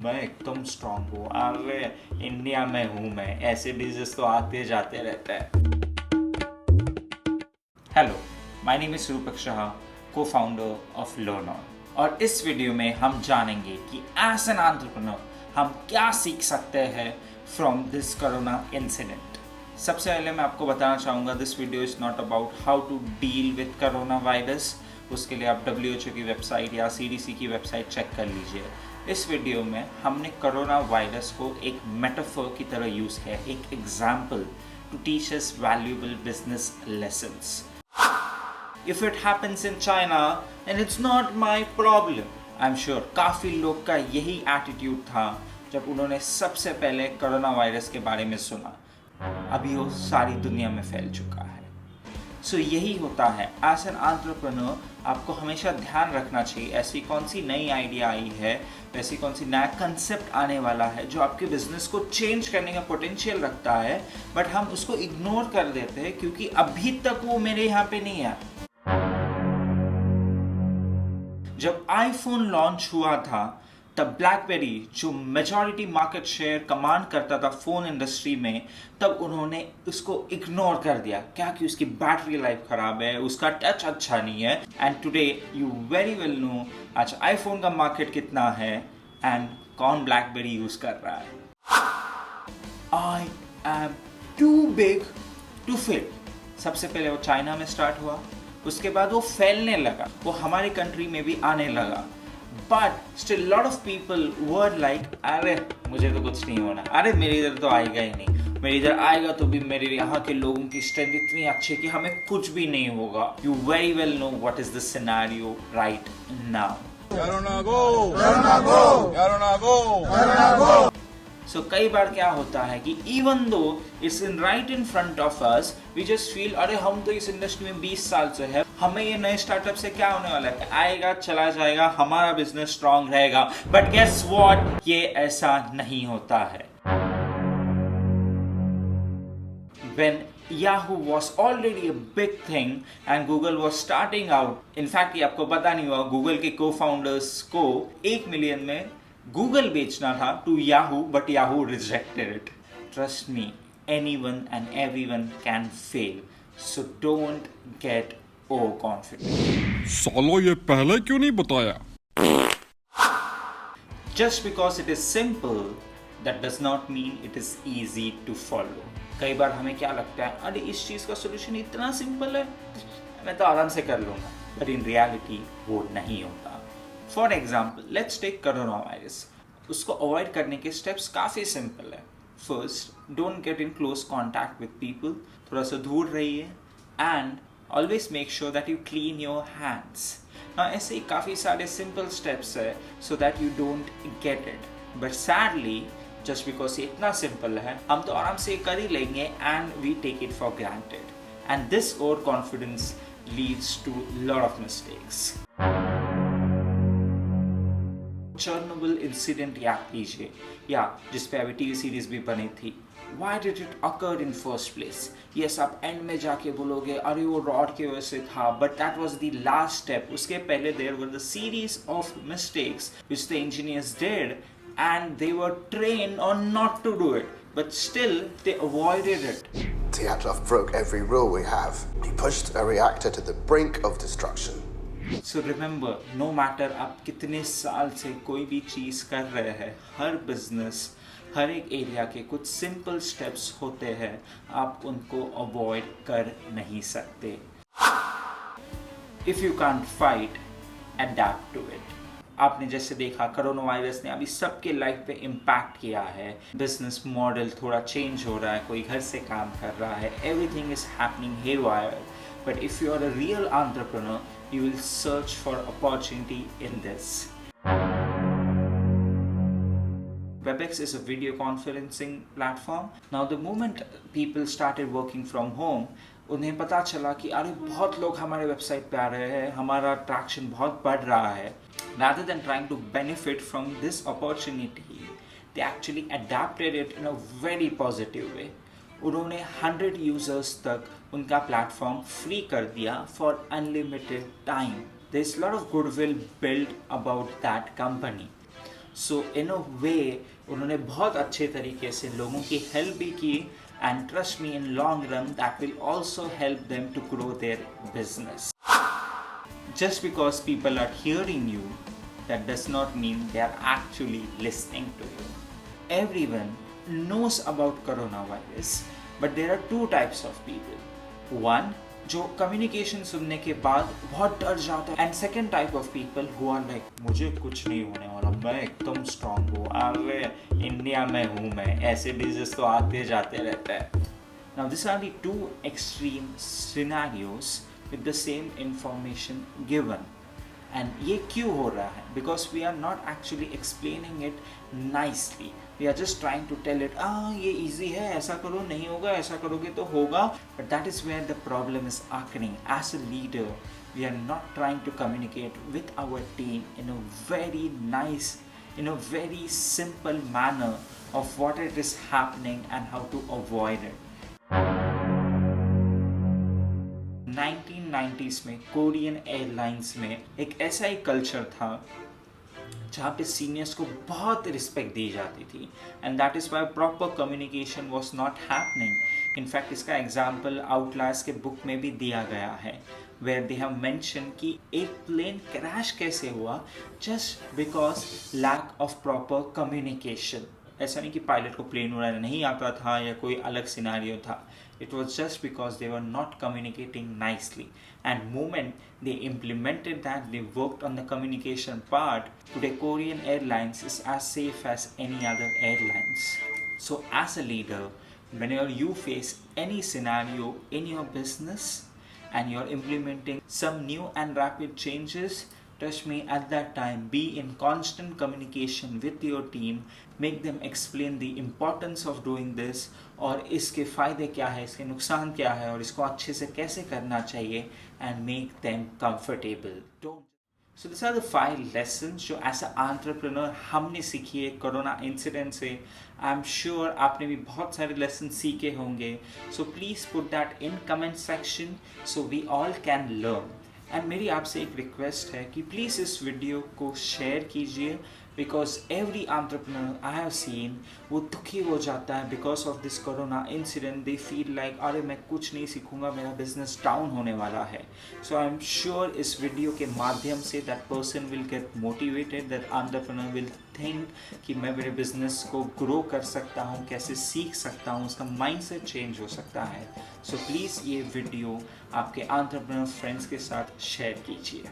मैं एकदम स्ट्रांग हूँ। अरे इंडिया में हूँ मैं, ऐसे डिजीज तो आते जाते रहते हैं। हेलो, माय नेम इज रूपक शाह, को फाउंडर ऑफ लर्नर। और इस वीडियो में हम जानेंगे कि एज एन एंटरप्रेन्योर हम क्या सीख सकते हैं फ्रॉम दिस कोरोना इंसिडेंट। सबसे पहले मैं आपको बताना चाहूँगा, this video is not about how to deal with coronavirus. उसके लिए आप WHO की वेबसाइट या CDC की वेबसाइट चेक कर लीजिए। इस वीडियो में हमने कोरोना वायरस को एक मेटाफर की तरह यूज़ किया, एक example to teach us valuable business lessons. If it happens in China, then it's not my problem. I'm sure काफ़ी लोग का यही एटीट्यूड था जब उन्होंने सबसे पहले कोरोना वायरस के बारे में सुना। अभी वो सारी दुनिया में फैल चुका है। सो यही होता है, एज एन एंटरप्रेन्योर आपको हमेशा ध्यान रखना चाहिए ऐसी कौन सी नई आइडिया आई है, वैसी कौन सी नया कंसेप्ट आने वाला है जो आपके बिजनेस को चेंज करने का पोटेंशियल रखता है, बट हम उसको इग्नोर कर देते हैं क्योंकि अभी तक वो मेरे यहाँ पे नहीं है। जब आईफोन लॉन्च हुआ था तब ब्लैकबेरी जो मेजॉरिटी मार्केट शेयर कमांड करता था फोन इंडस्ट्री में, तब उन्होंने उसको इग्नोर कर दिया। क्या कि उसकी बैटरी लाइफ खराब है, उसका टच अच्छा नहीं है। And today you very well know आज आईफोन का मार्केट कितना है एंड कौन ब्लैकबेरी यूज कर रहा है। I am too big to fit. सबसे पहले वो चाइना में स्टार्ट हुआ, उसके बाद वो फैलने लगा, वो हमारी कंट्री में भी आने लगा। But still lot of people were like, अरे मुझे तो कुछ नहीं होना, अरे मेरे इधर तो आएगा ही नहीं, मेरे इधर आएगा तो भी मेरे यहाँ के लोगों की स्ट्रेंथ इतनी अच्छी है कि हमें कुछ भी नहीं होगा। You very well know what is the scenario right now. So कई बार क्या होता है कि even though it's in right in front of us, we just feel अरे हम तो इस इंडस्ट्री में 20 साल से है, हमें ये नए स्टार्टअप से क्या होने वाला है, आएगा चला जाएगा, हमारा बिजनेस स्ट्रांग रहेगा। बट गेस व्हाट, ये ऐसा नहीं होता है। When Yahoo was already a big thing and Google was starting out, in fact ये आपको पता नहीं हुआ, गूगल के co-founders को 1 मिलियन में गूगल बेचना था to Yahoo, but Yahoo rejected it. Trust me, anyone and everyone can fail, so don't get overconfident. सालो ये पहले क्यों नहीं बताया? Just because it is simple that does not mean it is easy to follow. कई बार हमें क्या लगता है, अरे इस चीज का सोल्यूशन इतना सिंपल है, मैं तो आराम से कर लूंगा, बट इन रियलिटी वो नहीं होता। For example let's take coronavirus. उसको अवॉइड करने के स्टेप्स काफ़ी सिंपल है। First, don't get in close contact with people, थोड़ा सा दूर रहिए, and always make sure that you clean your hands. ऐसे ही काफ़ी सारे सिंपल स्टेप्स है so that you don't get it. But sadly just because ये इतना सिंपल है, हम तो आराम से कर ही लेंगे and we take it for granted, and this overconfidence leads to lot of mistakes. Chernobyl incident याद कीजिए, या जिस पे अभी टीवी सीरीज भी बनी थी। Why did it occur in first place? Yes, आप एंड में जाके बोलोगे अरे वो रॉड की वजह से था, but that was the last step. उसके पहले there were the series of mistakes which the engineers did, and they were trained on not to do it, but still they avoided it. Dyatlov broke every rule we have. He pushed a reactor to the brink of destruction. So remember, no matter आप कितने साल से कोई भी चीज़ कर रहे हैं, हर business, हर एक एरिया के कुछ सिंपल स्टेप्स होते हैं, आप उनको अवॉइड कर नहीं सकते। If you can't fight, adapt to it. आपने जैसे देखा कोरोना वायरस ने अभी सबके लाइफ पे इम्पैक्ट किया है, बिजनेस मॉडल थोड़ा चेंज हो रहा है, कोई घर से काम कर रहा है, everything is happening haywire. But if you are a real entrepreneur, you will search for opportunity in this. WebEx is a video conferencing platform. Now the moment people started working from home, उन्हें पता चला कि अरे बहुत लोग हमारे website पे आ रहे हैं, हमारा ट्रैक्शन बहुत बढ़ रहा है। Rather than trying to benefit from this opportunity, they actually adapted it in a very positive way. उन्होंने 100 यूजर्स तक उनका प्लेटफॉर्म फ्री कर दिया for unlimited time. There is lot of goodwill build about that company. So in a way उन्होंने बहुत अच्छे तरीके से लोगों की हेल्प भी की, and trust me in long run that will also help them to grow their business. Just because people are hearing you, that does not mean they are actually listening to you. Everyone knows about coronavirus, but there are two types of people. One, जो communication सुनने के बाद बहुत डर जाता है, and second type of people who are like, मुझे कुछ नहीं होने वाला, मैं एकदम strong हूँ, अरे इंडिया में हूँ मैं, ऐसे diseases तो आते जाते रहते हैं. Now these are the two extreme scenarios with the same information given. And ये क्यों हो रहा है? Because we are not actually explaining it nicely. We are just trying to tell it, ये easy है, ऐसा करो नहीं होगा, ऐसा करोगे तो होगा. But that is where the problem is occurring. As a leader, we are not trying to communicate with our team in a very nice, in a very simple manner of what it is happening and how to avoid it. 1990s में Korean airlines में एक ऐसा ही culture था जहाँ पे seniors को बहुत respect दी जाती थी, and that is why proper communication was not happening. In fact इसका एग्जाम्पल आउटलास्ट के बुक में भी दिया गया है, वेयर दे हैव मेंशन कि एक प्लेन क्रैश कैसे हुआ just because lack of proper communication. ऐसा नहीं कि पायलट को प्लेन उड़ाना नहीं आता था या कोई अलग सिनारियो था. It was just because they were not communicating nicely. And moment they implemented that, they worked on the communication part, today Korean Airlines is as safe as any other airlines. So as a leader, whenever you face any scenario in your business and you're implementing some new and rapid changes, trust me, at that time, be in constant communication with your team, make them explain the importance of doing this, और इसके फ़ायदे क्या है, इसके नुकसान क्या है, और इसको अच्छे से कैसे करना चाहिए, and make them comfortable. Don't. So these are the 5 lessons जो एज अ एंटरप्रेन्योर हमने सीखी है कोरोना इंसिडेंट से. आई एम श्योर आपने भी बहुत सारे लेसन सीखे होंगे. So please put that in comment section so we all can learn. And मेरी आपसे एक रिक्वेस्ट है कि प्लीज़ इस वीडियो को शेयर कीजिए, because every entrepreneur I have seen वो दुखी हो जाता है because of this corona incident. They feel like अरे मैं कुछ नहीं सीखूंगा, मेरा बिजनेस डाउन होने वाला है. सो आई एम श्योर इस वीडियो के माध्यम say that person will get motivated, that entrepreneur will think कि मैं मेरे बिजनेस को ग्रो कर सकता हूँ, कैसे सीख सकता हूँ, उसका माइंडसेट चेंज हो सकता है. सो प्लीज़ ये वीडियो आपके एंटरप्रेन्योर फ्रेंड्स के साथ शेयर कीजिए.